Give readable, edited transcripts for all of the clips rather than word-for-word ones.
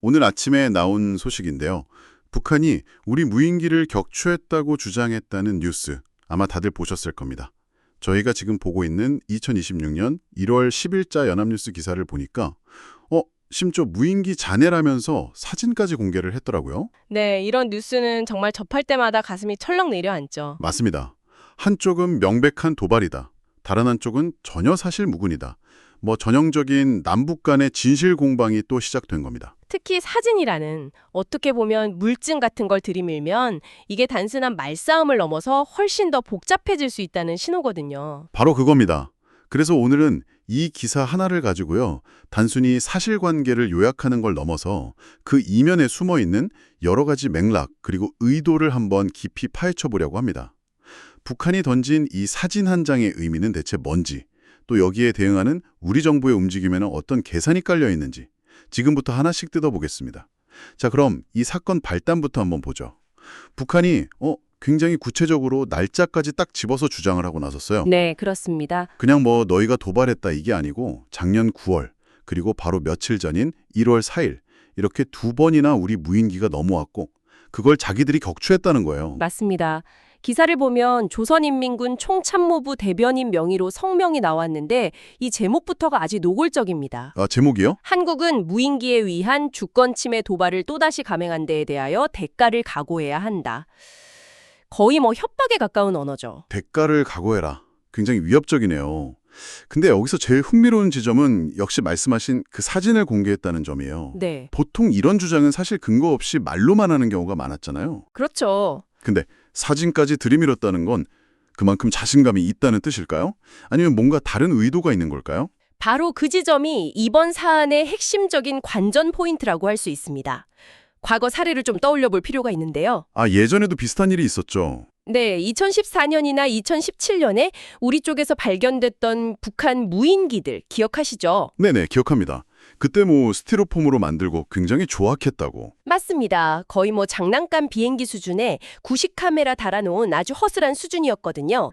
오늘 아침에 나온 소식인데요. 북한이 우리 무인기를 격추했다고 주장했다는 뉴스 아마 다들 보셨을 겁니다. 저희가 지금 보고 있는 2026년 1월 10일자 연합뉴스 기사를 보니까 심지어 무인기 잔해라면서 사진까지 공개를 했더라고요. 네, 이런 뉴스는 정말 접할 때마다 가슴이 철렁 내려앉죠. 맞습니다. 한쪽은 명백한 도발이다. 다른 한쪽은 전혀 사실 무근이다. 전형적인 남북 간의 진실 공방이 또 시작된 겁니다. 특히 사진이라는 어떻게 보면 물증 같은 걸 들이밀면 이게 단순한 말싸움을 넘어서 훨씬 더 복잡해질 수 있다는 신호거든요. 바로 그겁니다. 그래서 오늘은 이 기사 하나를 가지고요. 단순히 사실관계를 요약하는 걸 넘어서 그 이면에 숨어있는 여러 가지 맥락 그리고 의도를 한번 깊이 파헤쳐 보려고 합니다. 북한이 던진 이 사진 한 장의 의미는 대체 뭔지, 또 여기에 대응하는 우리 정부의 움직임에는 어떤 계산이 깔려 있는지 지금부터 하나씩 뜯어보겠습니다. 자, 그럼 이 사건 발단부터 한번 보죠. 북한이 굉장히 구체적으로 날짜까지 딱 집어서 주장을 하고 나섰어요. 네, 그렇습니다. 그냥 너희가 도발했다 이게 아니고 작년 9월 그리고 바로 며칠 전인 1월 4일 이렇게 두 번이나 우리 무인기가 넘어왔고 그걸 자기들이 격추했다는 거예요. 맞습니다. 기사를 보면 조선인민군 총참모부 대변인 명의로 성명이 나왔는데 이 제목부터가 아주 노골적입니다. 아, 제목이요? 한국은 무인기에 의한 주권 침해 도발을 또다시 감행한 데에 대하여 대가를 각오해야 한다. 거의 협박에 가까운 언어죠. 대가를 각오해라. 굉장히 위협적이네요. 근데 여기서 제일 흥미로운 지점은 역시 말씀하신 그 사진을 공개했다는 점이에요. 네, 보통 이런 주장은 사실 근거 없이 말로만 하는 경우가 많았잖아요. 그렇죠. 근데 사진까지 들이밀었다는 건 그만큼 자신감이 있다는 뜻일까요? 아니면 뭔가 다른 의도가 있는 걸까요? 바로 그 지점이 이번 사안의 핵심적인 관전 포인트라고 할 수 있습니다. 과거 사례를 좀 떠올려 볼 필요가 있는데요. 아, 예전에도 비슷한 일이 있었죠. 네, 2014년이나 2017년에 우리 쪽에서 발견됐던 북한 무인기들 기억하시죠? 네네, 기억합니다. 그때 스티로폼으로 만들고 굉장히 조악했다고. 맞습니다. 거의 장난감 비행기 수준의 구식 카메라 달아놓은 아주 허술한 수준이었거든요.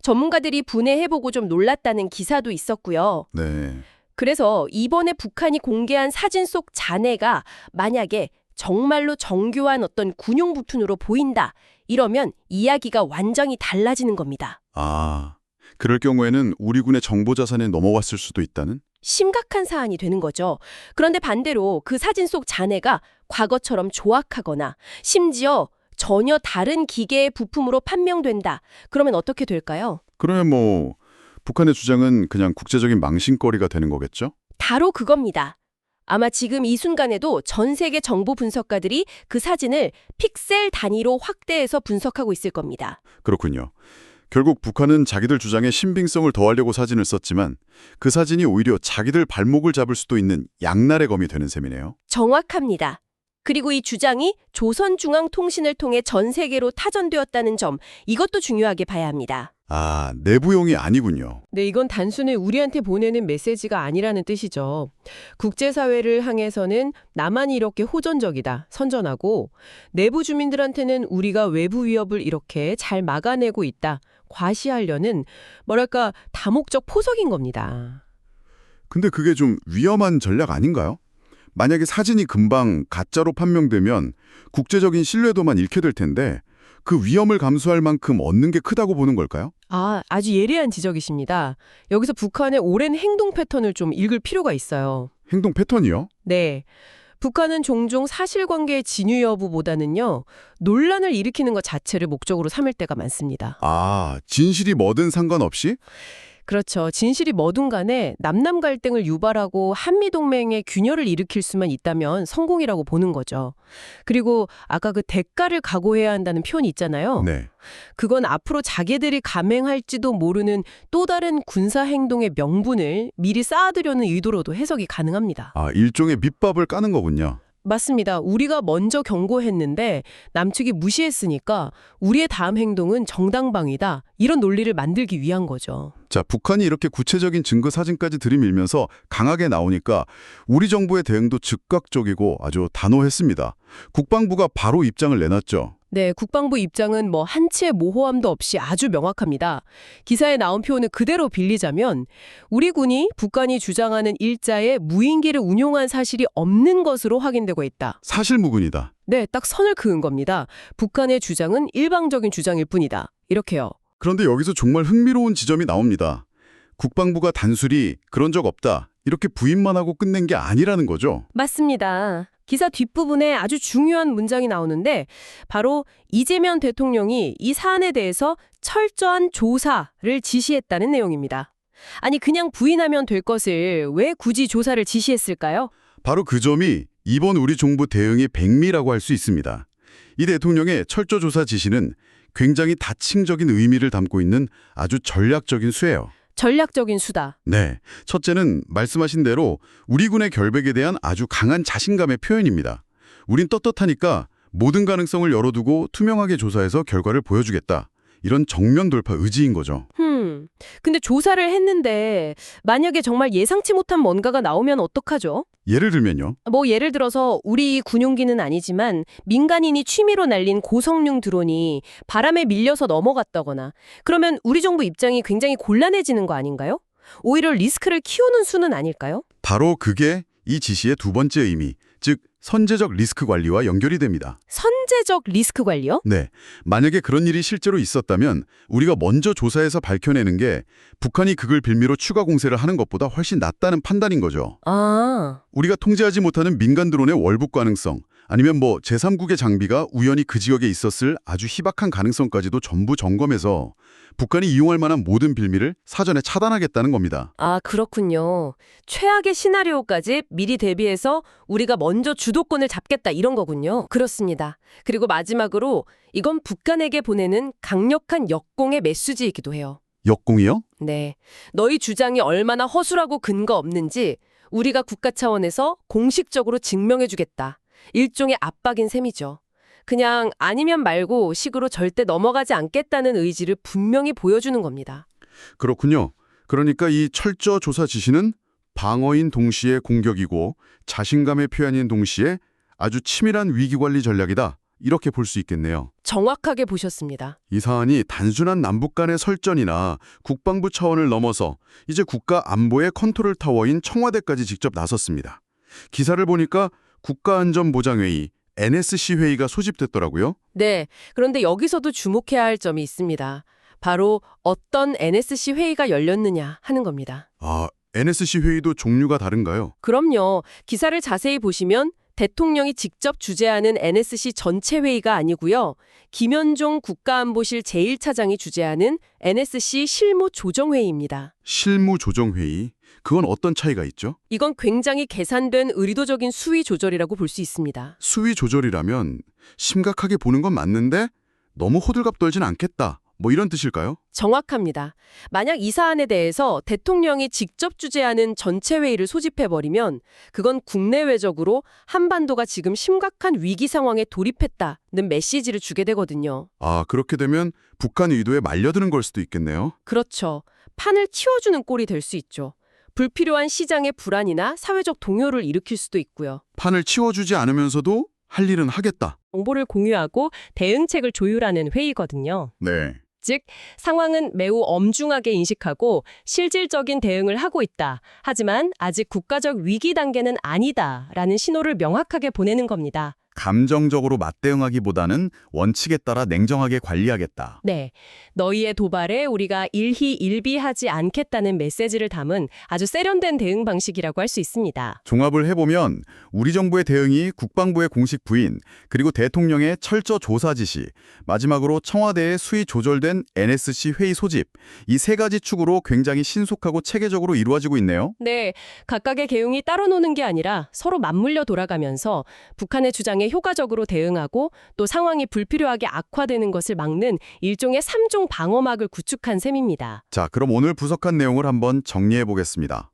전문가들이 분해해보고 좀 놀랐다는 기사도 있었고요. 네. 그래서 이번에 북한이 공개한 사진 속 잔해가 만약에 정말로 정교한 어떤 군용 부품으로 보인다. 이러면 이야기가 완전히 달라지는 겁니다. 아, 그럴 경우에는 우리 군의 정보 자산에 넘어왔을 수도 있다는? 심각한 사안이 되는 거죠. 그런데 반대로 그 사진 속 잔해가 과거처럼 조악하거나 심지어 전혀 다른 기계의 부품으로 판명된다. 그러면 어떻게 될까요? 그러면 북한의 주장은 그냥 국제적인 망신거리가 되는 거겠죠? 바로 그겁니다. 아마 지금 이 순간에도 전 세계 정보 분석가들이 그 사진을 픽셀 단위로 확대해서 분석하고 있을 겁니다. 그렇군요. 결국 북한은 자기들 주장에 신빙성을 더하려고 사진을 썼지만 그 사진이 오히려 자기들 발목을 잡을 수도 있는 양날의 검이 되는 셈이네요. 정확합니다. 그리고 이 주장이 조선중앙통신을 통해 전 세계로 타전되었다는 점, 이것도 중요하게 봐야 합니다. 아, 내부용이 아니군요. 네, 이건 단순히 우리한테 보내는 메시지가 아니라는 뜻이죠. 국제사회를 향해서는 나만 이렇게 호전적이다, 선전하고 내부 주민들한테는 우리가 외부 위협을 이렇게 잘 막아내고 있다, 과시하려는 다목적 포석인 겁니다. 근데 그게 좀 위험한 전략 아닌가요? 만약에 사진이 금방 가짜로 판명되면 국제적인 신뢰도만 잃게 될 텐데 그 위험을 감수할 만큼 얻는 게 크다고 보는 걸까요? 아주 예리한 지적이십니다. 여기서 북한의 오랜 행동 패턴을 좀 읽을 필요가 있어요. 행동 패턴이요? 네. 북한은 종종 사실관계의 진위 여부보다는요, 논란을 일으키는 것 자체를 목적으로 삼을 때가 많습니다. 아, 진실이 뭐든 상관없이? 그렇죠. 진실이 뭐든 간에 남남 갈등을 유발하고 한미동맹의 균열을 일으킬 수만 있다면 성공이라고 보는 거죠. 그리고 아까 그 대가를 각오해야 한다는 표현이 있잖아요. 네. 그건 앞으로 자기들이 감행할지도 모르는 또 다른 군사행동의 명분을 미리 쌓아두려는 의도로도 해석이 가능합니다. 아, 일종의 밑밥을 까는 거군요. 맞습니다. 우리가 먼저 경고했는데 남측이 무시했으니까 우리의 다음 행동은 정당방위다. 이런 논리를 만들기 위한 거죠. 자, 북한이 이렇게 구체적인 증거 사진까지 들이밀면서 강하게 나오니까 우리 정부의 대응도 즉각적이고 아주 단호했습니다. 국방부가 바로 입장을 내놨죠. 네, 국방부 입장은 뭐 한치의 모호함도 없이 아주 명확합니다. 기사에 나온 표현을 그대로 빌리자면 우리 군이 북한이 주장하는 일자에 무인기를 운용한 사실이 없는 것으로 확인되고 있다. 사실무근이다. 네, 딱 선을 그은 겁니다. 북한의 주장은 일방적인 주장일 뿐이다. 이렇게요. 그런데 여기서 정말 흥미로운 지점이 나옵니다. 국방부가 단순히 그런 적 없다, 이렇게 부인만 하고 끝낸 게 아니라는 거죠. 맞습니다. 기사 뒷부분에 아주 중요한 문장이 나오는데 바로 이재명 대통령이 이 사안에 대해서 철저한 조사를 지시했다는 내용입니다. 아니 그냥 부인하면 될 것을 왜 굳이 조사를 지시했을까요? 바로 그 점이 이번 우리 정부 대응의 백미라고 할 수 있습니다. 이 대통령의 철저 조사 지시는 굉장히 다층적인 의미를 담고 있는 아주 전략적인 수예요. 전략적인 수다. 네, 첫째는 말씀하신 대로 우리 군의 결백에 대한 아주 강한 자신감의 표현입니다. 우린 떳떳하니까 모든 가능성을 열어두고 투명하게 조사해서 결과를 보여주겠다. 이런 정면 돌파 의지인 거죠. 근데 조사를 했는데 만약에 정말 예상치 못한 뭔가가 나오면 어떡하죠? 예를 들면요. 뭐 예를 들어서 우리 군용기는 아니지만 민간인이 취미로 날린 고성능 드론이 바람에 밀려서 넘어갔다거나 그러면 우리 정부 입장이 굉장히 곤란해지는 거 아닌가요? 오히려 리스크를 키우는 수는 아닐까요? 바로 그게 이 지시의 두 번째 의미, 즉 선제적 리스크 관리와 연결이 됩니다. 선제적 리스크 관리요? 네, 만약에 그런 일이 실제로 있었다면 우리가 먼저 조사해서 밝혀내는 게 북한이 그걸 빌미로 추가 공세를 하는 것보다 훨씬 낫다는 판단인 거죠. 아, 우리가 통제하지 못하는 민간 드론의 월북 가능성, 아니면 뭐 제3국의 장비가 우연히 그 지역에 있었을 아주 희박한 가능성까지도 전부 점검해서 북한이 이용할 만한 모든 빌미를 사전에 차단하겠다는 겁니다. 아, 그렇군요. 최악의 시나리오까지 미리 대비해서 우리가 먼저 주도권을 잡겠다 이런 거군요. 그렇습니다. 그리고 마지막으로 이건 북한에게 보내는 강력한 역공의 메시지이기도 해요. 역공이요? 네. 너희 주장이 얼마나 허술하고 근거 없는지 우리가 국가 차원에서 공식적으로 증명해주겠다. 일종의 압박인 셈이죠. 그냥 아니면 말고 식으로 절대 넘어가지 않겠다는 의지를 분명히 보여주는 겁니다. 그렇군요. 그러니까 이 철저 조사 지시는 방어인 동시에 공격이고 자신감의 표현인 동시에 아주 치밀한 위기관리 전략이다. 이렇게 볼 수 있겠네요. 정확하게 보셨습니다. 이 사안이 단순한 남북 간의 설전이나 국방부 차원을 넘어서 이제 국가 안보의 컨트롤 타워인 청와대까지 직접 나섰습니다. 기사를 보니까 국가안전보장회의, NSC 회의가 소집됐더라고요. 네. 그런데 여기서도 주목해야 할 점이 있습니다. 바로 어떤 NSC 회의가 열렸느냐 하는 겁니다. 아, NSC 회의도 종류가 다른가요? 그럼요. 기사를 자세히 보시면 대통령이 직접 주재하는 NSC 전체 회의가 아니고요. 김현종 국가안보실 제1차장이 주재하는 NSC 실무조정회의입니다. 실무조정회의, 그건 어떤 차이가 있죠? 이건 굉장히 계산된 의도적인 수위 조절이라고 볼 수 있습니다. 수위 조절이라면 심각하게 보는 건 맞는데 너무 호들갑 떨진 않겠다. 뭐 이런 뜻일까요? 정확합니다. 만약 이 사안에 대해서 대통령이 직접 주재하는 전체 회의를 소집해버리면 그건 국내외적으로 한반도가 지금 심각한 위기 상황에 돌입했다는 메시지를 주게 되거든요. 아, 그렇게 되면 북한 의도에 말려드는 걸 수도 있겠네요. 그렇죠. 판을 치워주는 꼴이 될 수 있죠. 불필요한 시장의 불안이나 사회적 동요를 일으킬 수도 있고요. 판을 치워주지 않으면서도 할 일은 하겠다. 정보를 공유하고 대응책을 조율하는 회의거든요. 네. 즉, 상황은 매우 엄중하게 인식하고 실질적인 대응을 하고 있다. 하지만 아직 국가적 위기 단계는 아니다라는 신호를 명확하게 보내는 겁니다. 감정적으로 맞대응하기보다는 원칙에 따라 냉정하게 관리하겠다. 네, 너희의 도발에 우리가 일희일비하지 않겠다는 메시지를 담은 아주 세련된 대응 방식이라고 할 수 있습니다. 종합을 해보면 우리 정부의 대응이 국방부의 공식 부인, 그리고 대통령의 철저 조사 지시, 마지막으로 청와대의 수위 조절된 NSC 회의 소집, 이 세 가지 축으로 굉장히 신속하고 체계적으로 이루어지고 있네요. 네, 각각의 계용이 따로 노는 게 아니라 서로 맞물려 돌아가면서 북한의 주장에 효과적으로 대응하고 또 상황이 불필요하게 악화되는 것을 막는 일종의 3종 방어막을 구축한 셈입니다. 자, 그럼 오늘 분석한 내용을 한번 정리해 보겠습니다.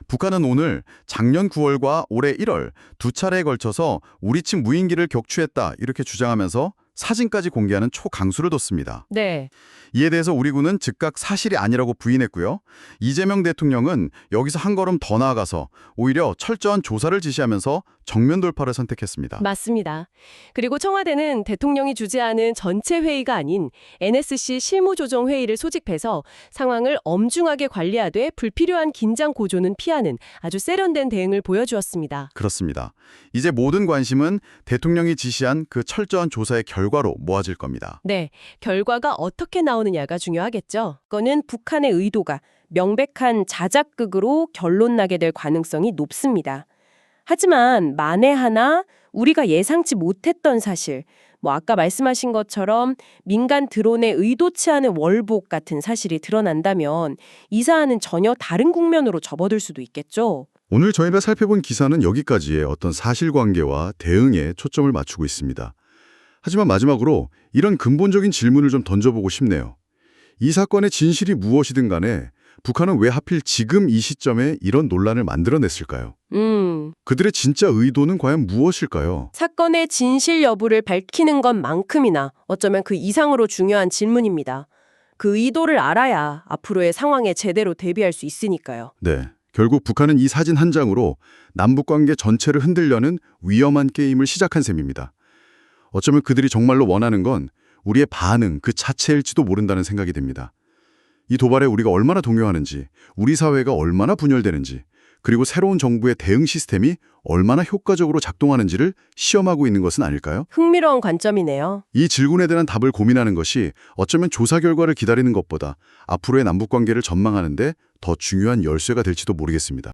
북한은 오늘 작년 9월과 올해 1월 두 차례에 걸쳐서 우리 측 무인기를 격추했다 이렇게 주장하면서 사진까지 공개하는 초강수를 뒀습니다. 네. 이에 대해서 우리 군은 즉각 사실이 아니라고 부인했고요. 이재명 대통령은 여기서 한 걸음 더 나아가서 오히려 철저한 조사를 지시하면서 정면 돌파를 선택했습니다. 맞습니다. 그리고 청와대는 대통령이 주재하는 전체 회의가 아닌 NSC 실무조정회의를 소집해서 상황을 엄중하게 관리하되 불필요한 긴장 고조는 피하는 아주 세련된 대응을 보여주었습니다. 그렇습니다. 이제 모든 관심은 대통령이 지시한 그 철저한 조사의 결과로 모아질 겁니다. 네, 결과가 어떻게 나오느냐가 중요하겠죠. 그거는 북한의 의도가 명백한 자작극으로 결론 나게 될 가능성이 높습니다. 하지만 만에 하나 우리가 예상치 못했던 사실, 아까 말씀하신 것처럼 민간 드론에 의도치 않은 월복 같은 사실이 드러난다면 이 사안은 전혀 다른 국면으로 접어들 수도 있겠죠. 오늘 저희가 살펴본 기사는 여기까지의 어떤 사실관계와 대응에 초점을 맞추고 있습니다. 하지만 마지막으로 이런 근본적인 질문을 좀 던져보고 싶네요. 이 사건의 진실이 무엇이든 간에 북한은 왜 하필 지금 이 시점에 이런 논란을 만들어냈을까요? 그들의 진짜 의도는 과연 무엇일까요? 사건의 진실 여부를 밝히는 것만큼이나 어쩌면 그 이상으로 중요한 질문입니다. 그 의도를 알아야 앞으로의 상황에 제대로 대비할 수 있으니까요. 네, 결국 북한은 이 사진 한 장으로 남북관계 전체를 흔들려는 위험한 게임을 시작한 셈입니다. 어쩌면 그들이 정말로 원하는 건 우리의 반응 그 자체일지도 모른다는 생각이 듭니다. 이 도발에 우리가 얼마나 동요하는지, 우리 사회가 얼마나 분열되는지, 그리고 새로운 정부의 대응 시스템이 얼마나 효과적으로 작동하는지를 시험하고 있는 것은 아닐까요? 흥미로운 관점이네요. 이 질문에 대한 답을 고민하는 것이 어쩌면 조사 결과를 기다리는 것보다 앞으로의 남북관계를 전망하는 데 더 중요한 열쇠가 될지도 모르겠습니다.